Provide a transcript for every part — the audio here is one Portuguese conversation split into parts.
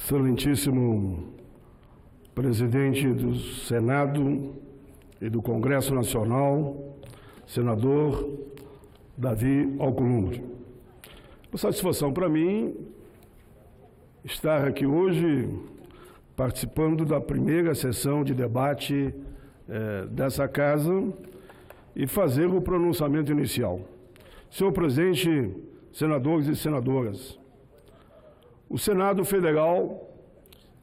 Excelentíssimo presidente do Senado e do Congresso Nacional, senador Davi Alcolumbre. Uma satisfação para mim estar aqui hoje participando da primeira sessão de debate dessa casa e fazer o pronunciamento inicial. Senhor presidente, senadores e senadoras, o Senado Federal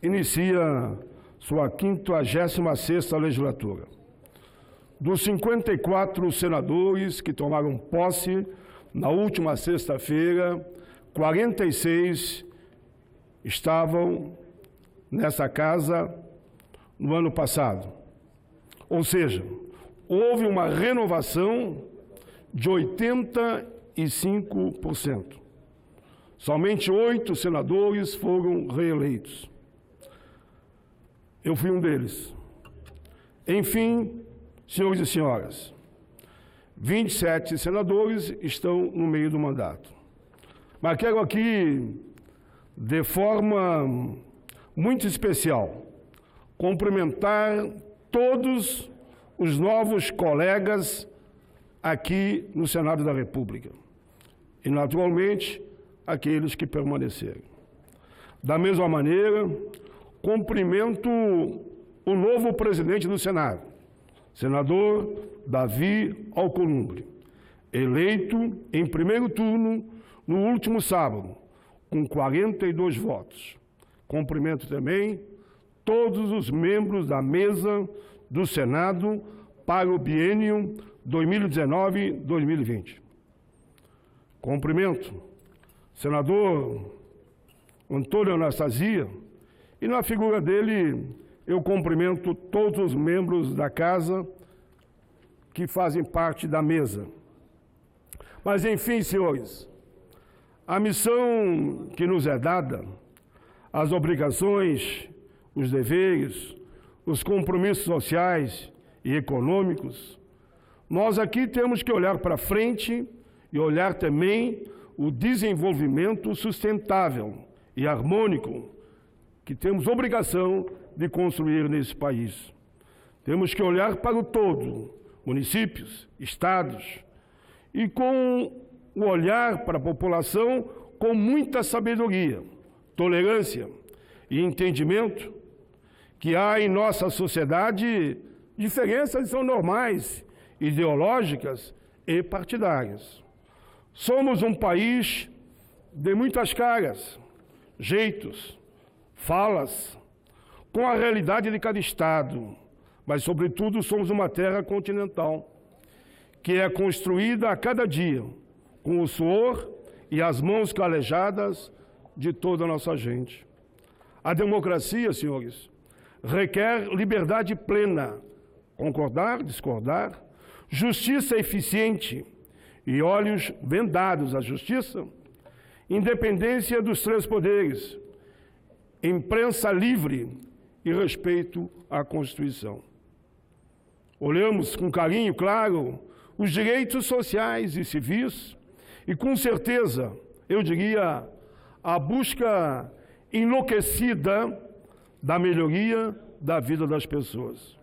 inicia sua 56ª legislatura. Dos 54 senadores que tomaram posse na última sexta-feira, 46 estavam nessa casa no ano passado. Ou seja, houve uma renovação de 85%. Somente 8 senadores foram reeleitos. Eu fui um deles. Enfim, senhores e senhoras, 27 senadores estão no meio do mandato. Mas quero aqui, de forma muito especial, cumprimentar todos os novos colegas aqui no Senado da República. E, naturalmente, aqueles que permaneceram. Da mesma maneira, cumprimento o novo presidente do Senado, senador Davi Alcolumbre, eleito em primeiro turno no último sábado, com 42 votos. Cumprimento também todos os membros da mesa do Senado para o biênio 2019-2020. Cumprimento senador Antônio Anastasia, e na figura dele eu cumprimento todos os membros da casa que fazem parte da mesa. Mas, enfim, senhores, a missão que nos é dada, as obrigações, os deveres, os compromissos sociais e econômicos, nós aqui temos que olhar para frente e olhar também o desenvolvimento sustentável e harmônico que temos obrigação de construir nesse país. Temos que olhar para o todo, municípios, estados, e com o olhar para a população com muita sabedoria, tolerância e entendimento que há em nossa sociedade diferenças que são normais, ideológicas e partidárias. Somos um país de muitas caras, jeitos, falas, com a realidade de cada estado, mas, sobretudo, somos uma terra continental, que é construída a cada dia, com o suor e as mãos calejadas de toda a nossa gente. A democracia, senhores, requer liberdade plena, concordar, discordar, justiça eficiente, e olhos vendados à justiça, independência dos 3 poderes, imprensa livre e respeito à Constituição. Olhamos com carinho, claro, os direitos sociais e civis e, com certeza, eu diria, a busca enlouquecida da melhoria da vida das pessoas.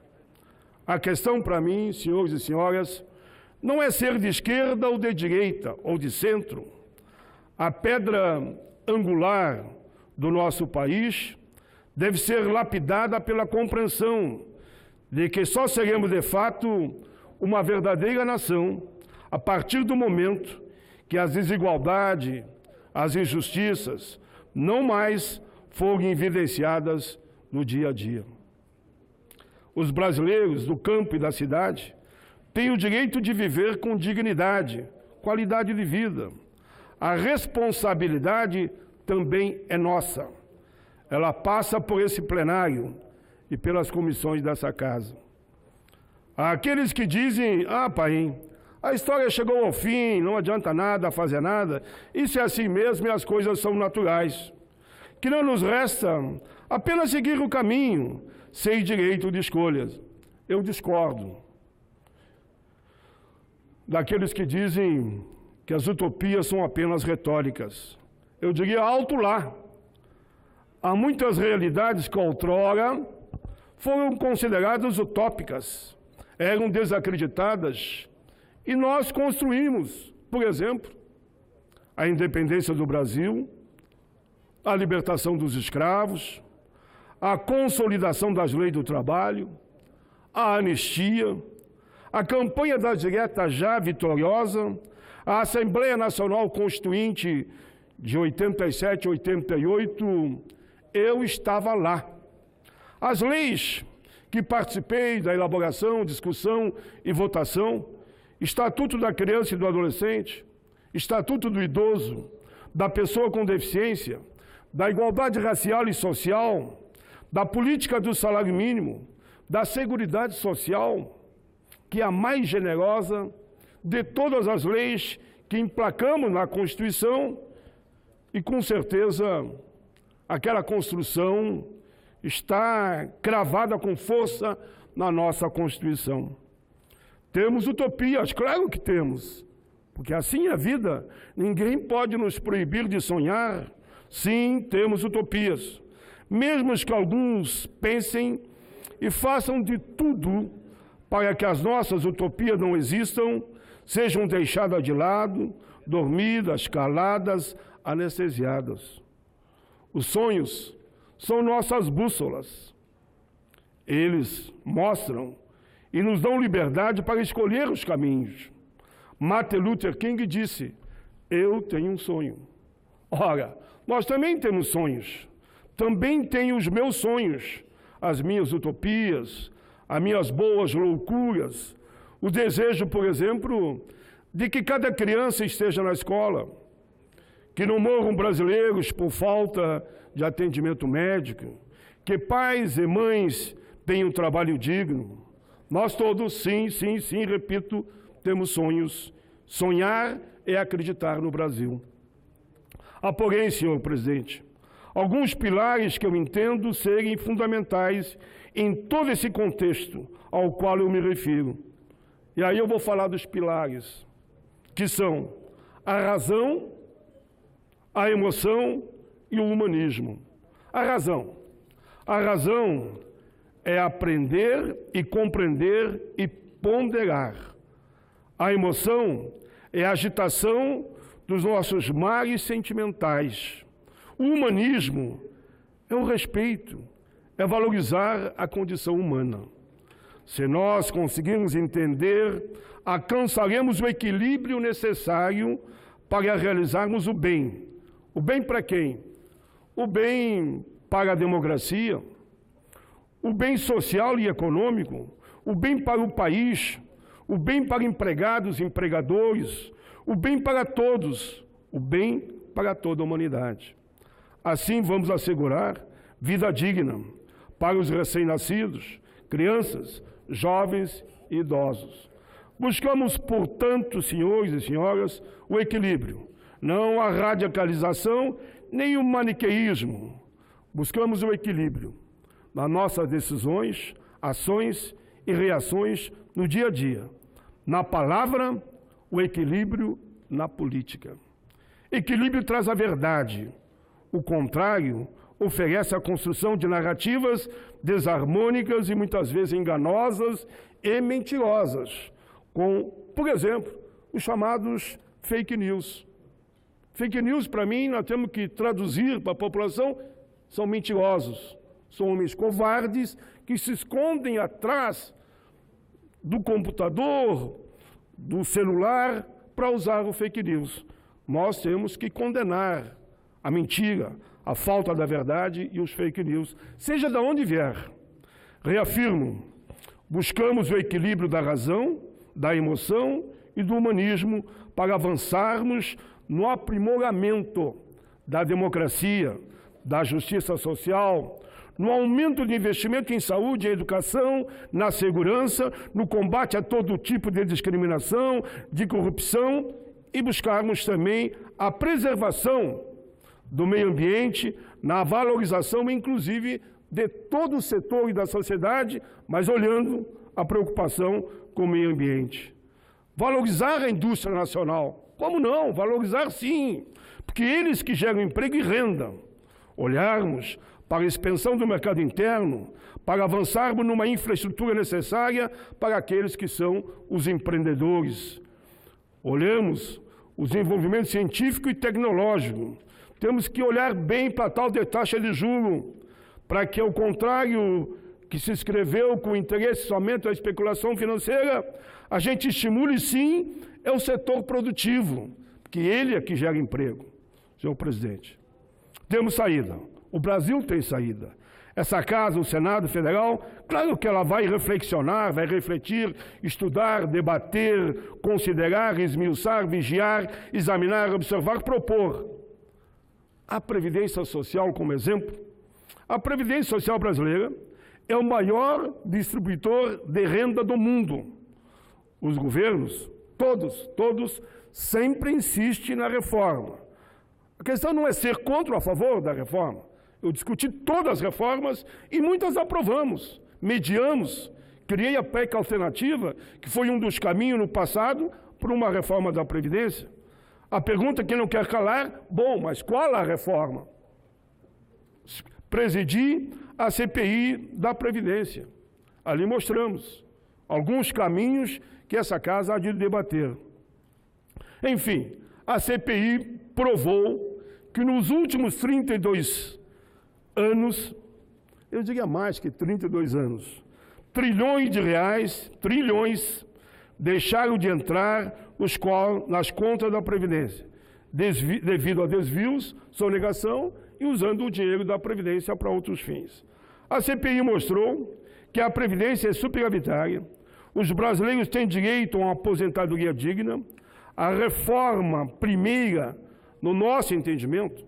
A questão para mim, senhores e senhoras, não é ser de esquerda ou de direita ou de centro. A pedra angular do nosso país deve ser lapidada pela compreensão de que só seremos, de fato, uma verdadeira nação a partir do momento que as desigualdades, as injustiças, não mais forem evidenciadas no dia a dia. Os brasileiros do campo e da cidade têm o direito de viver com dignidade, qualidade de vida. A responsabilidade também é nossa. Ela passa por esse plenário e pelas comissões dessa casa. Há aqueles que dizem, pai, a história chegou ao fim, não adianta nada fazer nada, isso é assim mesmo e as coisas são naturais. Que não nos resta apenas seguir o caminho, sem direito de escolhas. Eu discordo daqueles que dizem que as utopias são apenas retóricas. Eu diria alto lá. Há muitas realidades que outrora foram consideradas utópicas, eram desacreditadas, e nós construímos, por exemplo, a independência do Brasil, a libertação dos escravos, a consolidação das leis do trabalho, a anistia, a campanha da direta já vitoriosa, a Assembleia Nacional Constituinte de 87 e 88, eu estava lá. As leis que participei da elaboração, discussão e votação, Estatuto da Criança e do Adolescente, Estatuto do Idoso, da Pessoa com Deficiência, da Igualdade Racial e Social, da Política do Salário Mínimo, da Seguridade Social, que é a mais generosa de todas as leis que emplacamos na Constituição, e com certeza aquela construção está cravada com força na nossa Constituição. Temos utopias, claro que temos, porque assim é a vida, ninguém pode nos proibir de sonhar. Sim, temos utopias, mesmo que alguns pensem e façam de tudo para que as nossas utopias não existam, sejam deixadas de lado, dormidas, caladas, anestesiadas. Os sonhos são nossas bússolas. Eles mostram e nos dão liberdade para escolher os caminhos. Martin Luther King disse: eu tenho um sonho. Ora, nós também temos sonhos. Também tenho os meus sonhos, as minhas utopias, as minhas boas loucuras. O desejo, por exemplo, de que cada criança esteja na escola, que não morram brasileiros por falta de atendimento médico, que pais e mães tenham um trabalho digno. Nós todos, sim, repito, temos sonhos. Sonhar é acreditar no Brasil. Há, porém, senhor presidente, alguns pilares que eu entendo serem fundamentais em todo esse contexto ao qual eu me refiro. E aí eu vou falar dos pilares, que são a razão, a emoção e o humanismo. A razão. A razão é aprender e compreender e ponderar. A emoção é a agitação dos nossos mares sentimentais. O humanismo é o respeito, é valorizar a condição humana. Se nós conseguirmos entender, alcançaremos o equilíbrio necessário para realizarmos o bem. O bem para quem? O bem para a democracia, o bem social e econômico, o bem para o país, o bem para empregados e empregadores, o bem para todos, o bem para toda a humanidade. Assim vamos assegurar vida digna para os recém-nascidos, crianças, jovens e idosos. Buscamos, portanto, senhores e senhoras, o equilíbrio, não a radicalização nem o maniqueísmo. Buscamos o equilíbrio nas nossas decisões, ações e reações no dia a dia. Na palavra, o equilíbrio na política. Equilíbrio traz a verdade. O contrário oferece a construção de narrativas desarmônicas e muitas vezes enganosas e mentirosas, com, por exemplo, os chamados fake news. Fake news, para mim, nós temos que traduzir para a população, são mentirosos, são homens covardes que se escondem atrás do computador, do celular, para usar o fake news. Nós temos que condenar a mentira, a falta da verdade e os fake news, seja de onde vier. Reafirmo, buscamos o equilíbrio da razão, da emoção e do humanismo para avançarmos no aprimoramento da democracia, da justiça social, no aumento de investimento em saúde e educação, na segurança, no combate a todo tipo de discriminação, de corrupção e buscarmos também a preservação do meio ambiente, na valorização, inclusive, de todo o setor da sociedade, mas olhando a preocupação com o meio ambiente. Valorizar a indústria nacional. Como não? Valorizar sim, porque eles que geram emprego e renda. Olharmos para a expansão do mercado interno, para avançarmos numa infraestrutura necessária para aqueles que são os empreendedores. Olhamos o desenvolvimento científico e tecnológico. Temos que olhar bem para a tal de taxa de juros, para que, ao contrário que se escreveu com interesse somente à especulação financeira, a gente estimule, sim, o setor produtivo, que ele é que gera emprego. Senhor presidente, temos saída. O Brasil tem saída. Essa casa, o Senado Federal, claro que ela vai reflexionar, vai refletir, estudar, debater, considerar, esmiuçar, vigiar, examinar, observar, propor. A Previdência Social, como exemplo, a Previdência Social brasileira é o maior distribuidor de renda do mundo. Os governos, todos, sempre insistem na reforma. A questão não é ser contra ou a favor da reforma. Eu discuti todas as reformas e muitas aprovamos, mediamos. Criei a PEC alternativa, que foi um dos caminhos no passado para uma reforma da Previdência. A pergunta que não quer calar, bom, mas qual a reforma? Presidi a CPI da Previdência. Ali mostramos alguns caminhos que essa casa há de debater. Enfim, a CPI provou que nos últimos 32 anos, eu diria mais que 32 anos, trilhões de reais, deixaram de entrar nas contas da Previdência, devido a desvios, sonegação e usando o dinheiro da Previdência para outros fins. A CPI mostrou que a Previdência é superavitária, os brasileiros têm direito a uma aposentadoria digna, a reforma primeira, no nosso entendimento,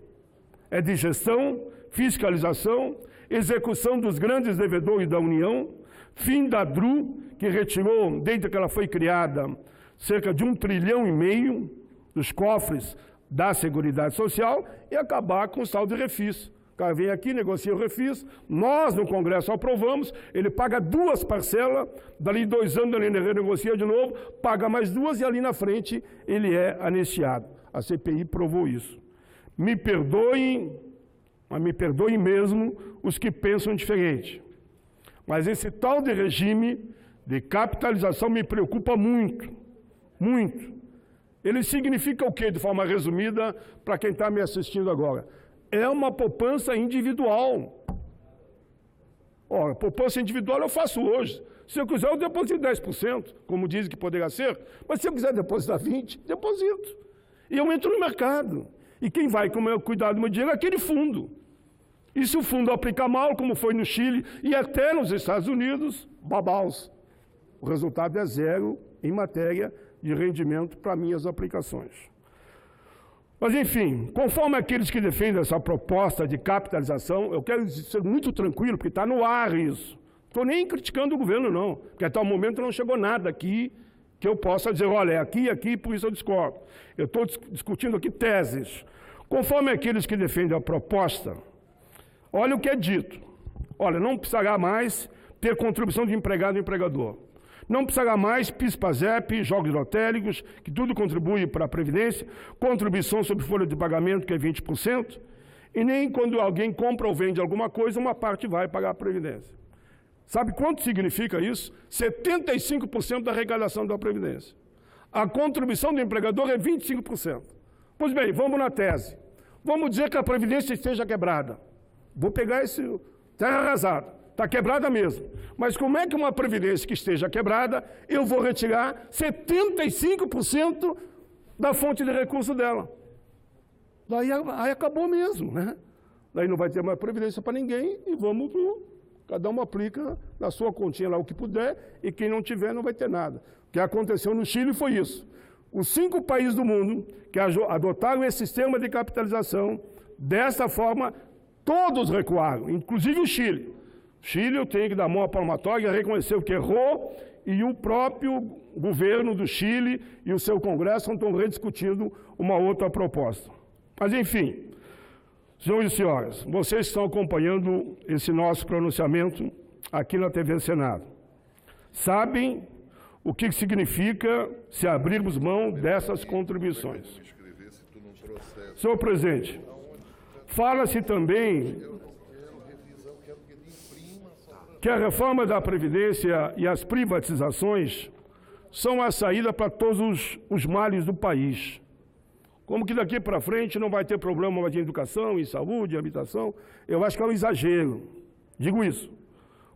é de gestão, fiscalização, execução dos grandes devedores da União, fim da DRU, que retirou, desde que ela foi criada, cerca de 1,5 trilhão dos cofres da Seguridade Social e acabar com o saldo de refis. O cara vem aqui, negocia o refis, nós no Congresso aprovamos, ele paga 2 parcelas, dali 2 anos ele renegocia de novo, paga mais 2 e ali na frente ele é anistiado. A CPI provou isso. Me perdoem, mas me perdoem mesmo os que pensam diferente. Mas esse tal de regime de capitalização me preocupa muito, muito. Ele significa o quê, de forma resumida, para quem está me assistindo agora? É uma poupança individual. Ora, poupança individual eu faço hoje. Se eu quiser, eu deposito 10%, como dizem que poderá ser. Mas se eu quiser depositar 20%, deposito. E eu entro no mercado. E quem vai cuidar do meu dinheiro é aquele fundo. E se o fundo aplicar mal, como foi no Chile e até nos Estados Unidos, babaus. O resultado é zero em matéria de rendimento para minhas aplicações. Mas, enfim, conforme aqueles que defendem essa proposta de capitalização, eu quero ser muito tranquilo, porque está no ar isso. Estou nem criticando o governo, não, porque até o momento não chegou nada aqui que eu possa dizer, olha, é aqui, por isso eu discordo. Eu estou discutindo aqui teses. Conforme aqueles que defendem a proposta, olha o que é dito. Olha, não precisará mais ter contribuição de empregado e empregador. Não precisará mais PIS/PASEP, jogos lotéricos, que tudo contribui para a Previdência, contribuição sobre folha de pagamento, que é 20%, e nem quando alguém compra ou vende alguma coisa, uma parte vai pagar a Previdência. Sabe quanto significa isso? 75% da arrecadação da Previdência. A contribuição do empregador é 25%. Pois bem, vamos na tese. Vamos dizer que a Previdência esteja quebrada. Vou pegar esse terra arrasada. Está quebrada mesmo. Mas como é que uma Previdência que esteja quebrada, eu vou retirar 75% da fonte de recurso dela? Daí aí acabou mesmo, né? Daí não vai ter mais Previdência para ninguém e vamos cada um aplica na sua continha lá o que puder e quem não tiver não vai ter nada. O que aconteceu no Chile foi isso. Os 5 países do mundo que adotaram esse sistema de capitalização, dessa forma, todos recuaram, inclusive o Chile. O Chile, eu tenho que dar mão à palmatória, reconhecer o que errou, e o próprio governo do Chile e o seu Congresso estão rediscutindo uma outra proposta. Mas, enfim, senhores e senhoras, vocês estão acompanhando esse nosso pronunciamento aqui na TV Senado. Sabem o que significa se abrirmos mão dessas contribuições. Senhor presidente, fala-se também que a reforma da Previdência e as privatizações são a saída para todos os males do país. Como que daqui para frente não vai ter problema mais em educação, em saúde, em habitação? Eu acho que é um exagero. Digo isso.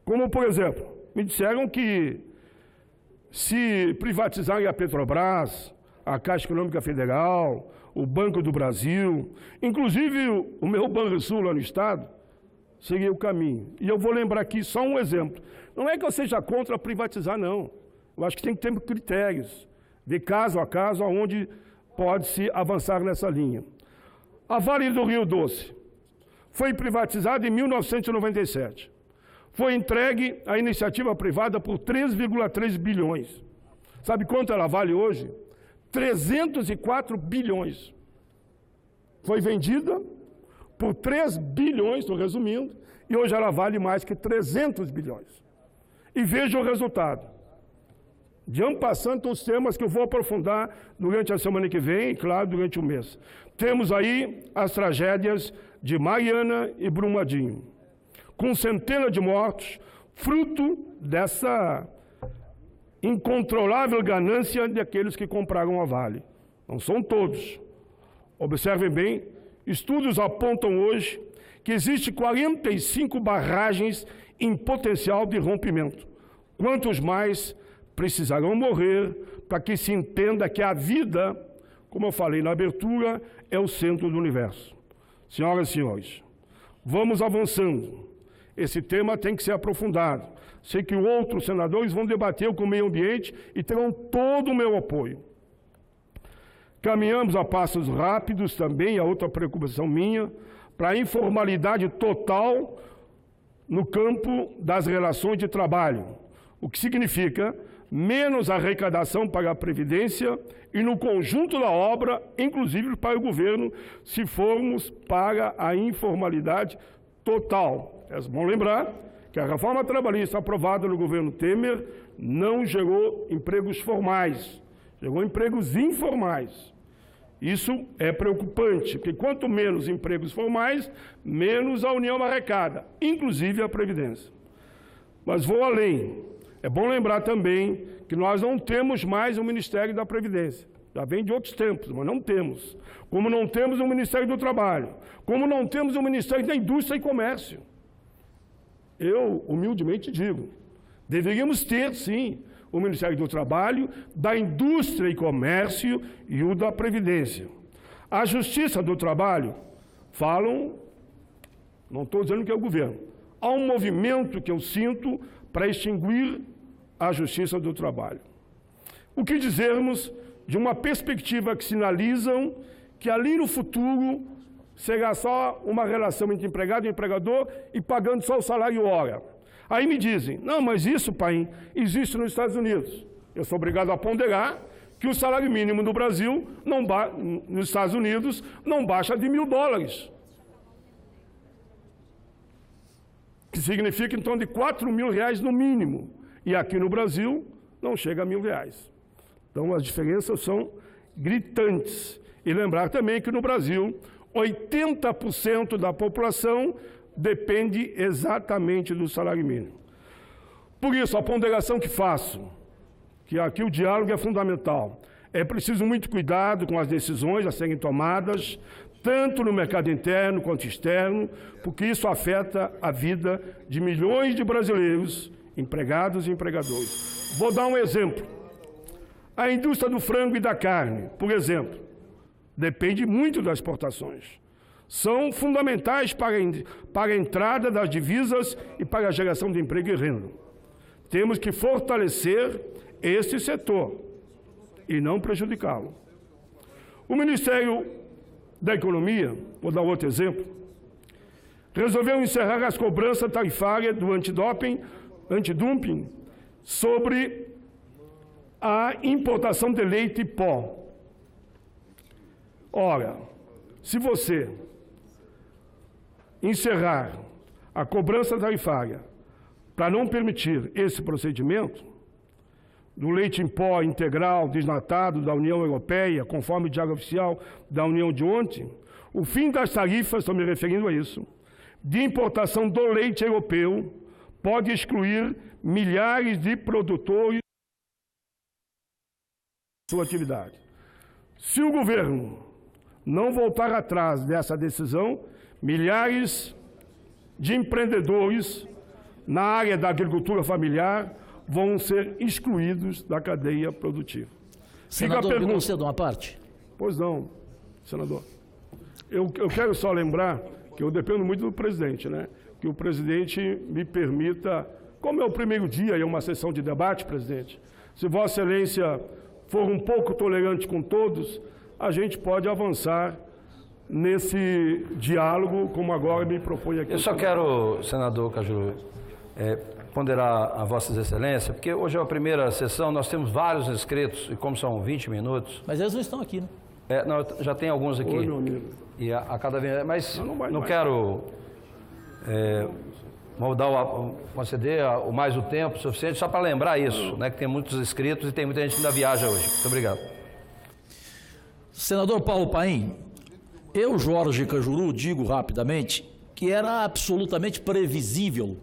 Como, por exemplo, me disseram que se privatizarem a Petrobras, a Caixa Econômica Federal, o Banco do Brasil, inclusive o meu Banrisul lá no Estado, seria o caminho. E eu vou lembrar aqui só um exemplo. Não é que eu seja contra privatizar, não. Eu acho que tem que ter critérios, de caso a caso, aonde pode-se avançar nessa linha. A Vale do Rio Doce foi privatizada em 1997. Foi entregue à iniciativa privada por 3,3 bilhões. Sabe quanto ela vale hoje? 304 bilhões. Foi vendida por 3 bilhões, estou resumindo, e hoje ela vale mais que 300 bilhões. E veja o resultado. De ano passando, os temas que eu vou aprofundar durante a semana que vem, e claro, durante o mês. Temos aí as tragédias de Mariana e Brumadinho, com centenas de mortos, fruto dessa incontrolável ganância daqueles que compraram a Vale. Não são todos. Observem bem, estudos apontam hoje que existem 45 barragens em potencial de rompimento. Quantos mais precisarão morrer para que se entenda que a vida, como eu falei na abertura, é o centro do universo. Senhoras e senhores, vamos avançando. Esse tema tem que ser aprofundado. Sei que outros senadores vão debater com o meio ambiente e terão todo o meu apoio. Caminhamos a passos rápidos também, a outra preocupação minha, para a informalidade total no campo das relações de trabalho, o que significa menos arrecadação para a Previdência e no conjunto da obra, inclusive para o governo, se formos para a informalidade total. É bom lembrar que a reforma trabalhista aprovada no governo Temer não gerou empregos formais, gerou empregos informais. Isso é preocupante, porque quanto menos empregos formais, menos a União arrecada, inclusive a Previdência. Mas vou além. É bom lembrar também que nós não temos mais o Ministério da Previdência. Já vem de outros tempos, mas não temos. Como não temos o Ministério do Trabalho, como não temos o Ministério da Indústria e Comércio. Eu, humildemente, digo, deveríamos ter, sim, o Ministério do Trabalho, da Indústria e Comércio e o da Previdência. A Justiça do Trabalho, falam, não estou dizendo que é o governo, há um movimento que eu sinto para extinguir a Justiça do Trabalho. O que dizermos de uma perspectiva que sinalizam que ali no futuro será só uma relação entre empregado e empregador e pagando só o salário hora. Aí me dizem, não, mas isso, pai, existe nos Estados Unidos. Eu sou obrigado a ponderar que o salário mínimo no Brasil, nos Estados Unidos, não baixa de $1.000. Que significa, então, de R$4.000 no mínimo. E aqui no Brasil, não chega a R$1.000. Então, as diferenças são gritantes. E lembrar também que no Brasil, 80% da população depende exatamente do salário mínimo. Por isso, a ponderação que faço, que aqui o diálogo é fundamental, é preciso muito cuidado com as decisões a serem tomadas, tanto no mercado interno quanto externo, porque isso afeta a vida de milhões de brasileiros, empregados e empregadores. Vou dar um exemplo. A indústria do frango e da carne, por exemplo, depende muito das exportações. São fundamentais para a entrada das divisas e para a geração de emprego e renda. Temos que fortalecer esse setor e não prejudicá-lo. O Ministério da Economia, vou dar outro exemplo, resolveu encerrar as cobranças tarifárias do antidumping sobre a importação de leite em pó. Ora, se você encerrar a cobrança tarifária para não permitir esse procedimento, do leite em pó integral desnatado da União Europeia, conforme o Diário Oficial da União de ontem, o fim das tarifas, estou me referindo a isso, de importação do leite europeu pode excluir milhares de produtores de sua atividade. Se o governo não voltar atrás dessa decisão, milhares de empreendedores na área da agricultura familiar vão ser excluídos da cadeia produtiva. Senador, me conceda uma parte? Pois não, senador. Eu quero só lembrar que eu dependo muito do presidente, né? Que o presidente me permita, como é o primeiro dia e é uma sessão de debate, presidente, se Vossa Excelência for um pouco tolerante com todos, a gente pode avançar nesse diálogo, como agora me propõe aqui. Eu só quero, senador Cajuru, ponderar a Vossas Excelências, porque hoje é a primeira sessão, nós temos vários inscritos, e como são 20 minutos... Mas eles não estão aqui, né? Não, já tem alguns aqui. Oi, meu amigo. E a cada vez... Mas não mais. quero conceder mais o tempo suficiente, só para lembrar isso, né, que tem muitos inscritos e tem muita gente que ainda viaja hoje. Muito obrigado. Senador Paulo Paim, eu, Jorge Cajuru, digo rapidamente que era absolutamente previsível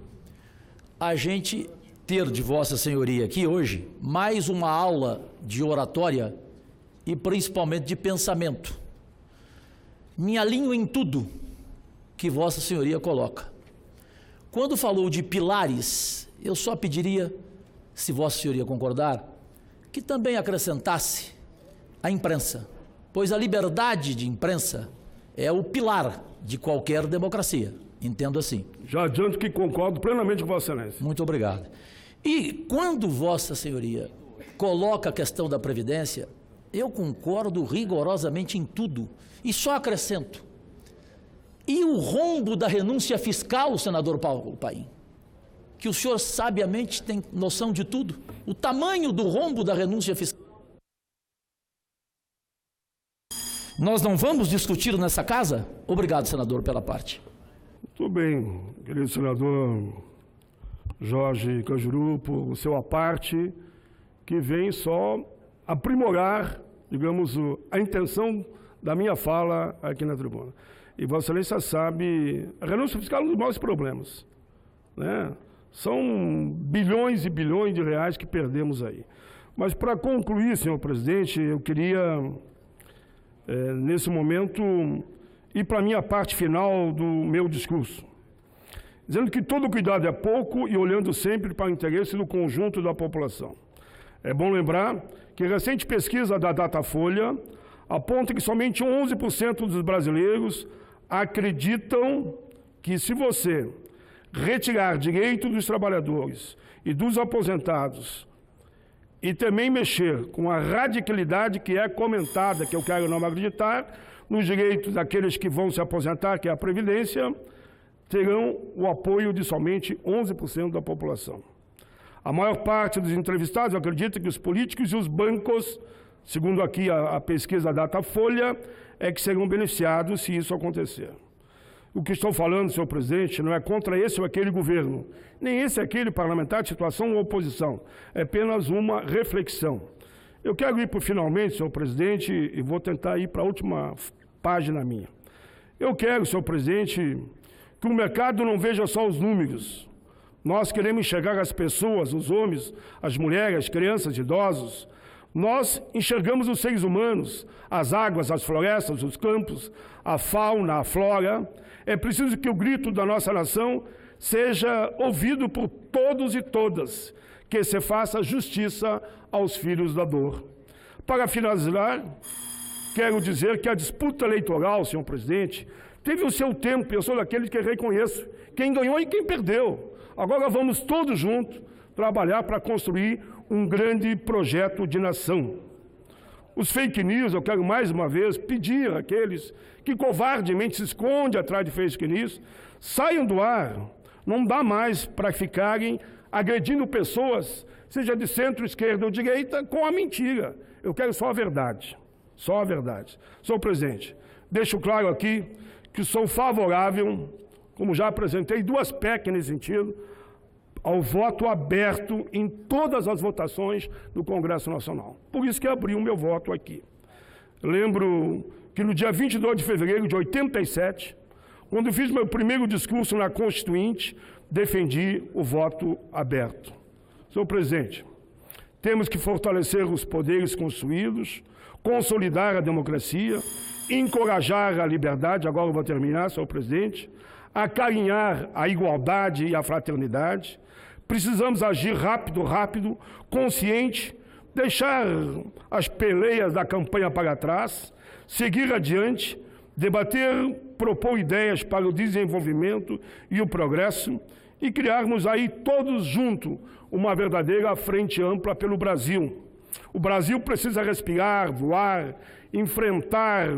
a gente ter de Vossa Senhoria aqui hoje mais uma aula de oratória e principalmente de pensamento. Me alinho em tudo que Vossa Senhoria coloca. Quando falou de pilares, eu só pediria, se Vossa Senhoria concordar, que também acrescentasse a imprensa, pois a liberdade de imprensa é o pilar de qualquer democracia. Entendo assim. Já adianto que concordo plenamente com Vossa Excelência. Muito obrigado. E quando Vossa Senhoria coloca a questão da Previdência, eu concordo rigorosamente em tudo. E só acrescento. E o rombo da renúncia fiscal, senador Paulo Paim? Que o senhor sabiamente tem noção de tudo. O tamanho do rombo da renúncia fiscal. Nós não vamos discutir nessa casa? Obrigado, senador, pela parte. Tudo bem, querido senador Jorge Cajuru, por seu aparte, que vem só aprimorar, digamos, a intenção da minha fala aqui na tribuna. E Vossa Excelência sabe, a renúncia fiscal é um dos maiores problemas, né? São bilhões e bilhões de reais que perdemos aí. Mas para concluir, senhor presidente, eu queria, nesse momento, ir para a minha parte final do meu discurso, dizendo que todo cuidado é pouco e olhando sempre para o interesse do conjunto da população. É bom lembrar que a recente pesquisa da Datafolha aponta que somente 11% dos brasileiros acreditam que, se você retirar direito dos trabalhadores e dos aposentados e também mexer com a radicalidade que é comentada, que eu quero não acreditar, nos direitos daqueles que vão se aposentar, que é a Previdência, terão o apoio de somente 11% da população. A maior parte dos entrevistados acredita que os políticos e os bancos, segundo aqui a pesquisa Datafolha, é que serão beneficiados se isso acontecer. O que estou falando, senhor presidente, não é contra esse ou aquele governo, nem esse ou aquele parlamentar de situação ou oposição. É apenas uma reflexão. Eu quero ir para finalmente, senhor presidente, e vou tentar ir para a última página minha. Eu quero, senhor presidente, que o mercado não veja só os números. Nós queremos enxergar as pessoas, os homens, as mulheres, as crianças, idosos. Nós enxergamos os seres humanos, as águas, as florestas, os campos, a fauna, a flora. É preciso que o grito da nossa nação seja ouvido por todos e todas, que se faça justiça aos filhos da dor. Para finalizar, quero dizer que a disputa eleitoral, senhor presidente, teve o seu tempo, eu sou daqueles que reconheço quem ganhou e quem perdeu. Agora vamos todos juntos trabalhar para construir um grande projeto de nação. Os fake news, eu quero mais uma vez pedir àqueles que covardemente se escondem atrás de fake news, saiam do ar. Não dá mais para ficarem agredindo pessoas, seja de centro, esquerda ou direita, com a mentira. Eu quero só a verdade. Só a verdade. Senhor presidente, deixo claro aqui que sou favorável, como já apresentei, 2 PEC nesse sentido, ao voto aberto em todas as votações do Congresso Nacional. Por isso que abri o meu voto aqui. Lembro que no dia 22 de fevereiro de 87, quando fiz meu primeiro discurso na Constituinte, defendi o voto aberto. Senhor presidente, temos que fortalecer os poderes construídos, consolidar a democracia, encorajar a liberdade, agora eu vou terminar, senhor presidente, acarinhar a igualdade e a fraternidade. Precisamos agir rápido, consciente, deixar as peleias da campanha para trás, seguir adiante, debater, propor ideias para o desenvolvimento e o progresso e criarmos aí todos juntos uma verdadeira frente ampla pelo Brasil. O Brasil precisa respirar, voar, enfrentar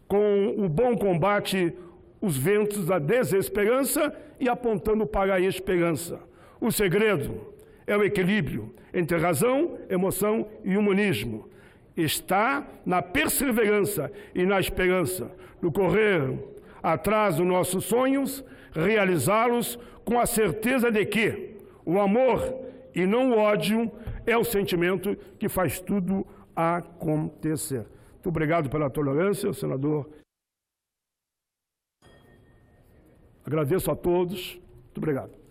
com o bom combate os ventos da desesperança e apontando para a esperança. O segredo é o equilíbrio entre razão, emoção e humanismo. Está na perseverança e na esperança, no correr atrás dos nossos sonhos, realizá-los com a certeza de que o amor e não o ódio é o sentimento que faz tudo acontecer. Muito obrigado pela tolerância, senador. Agradeço a todos. Muito obrigado.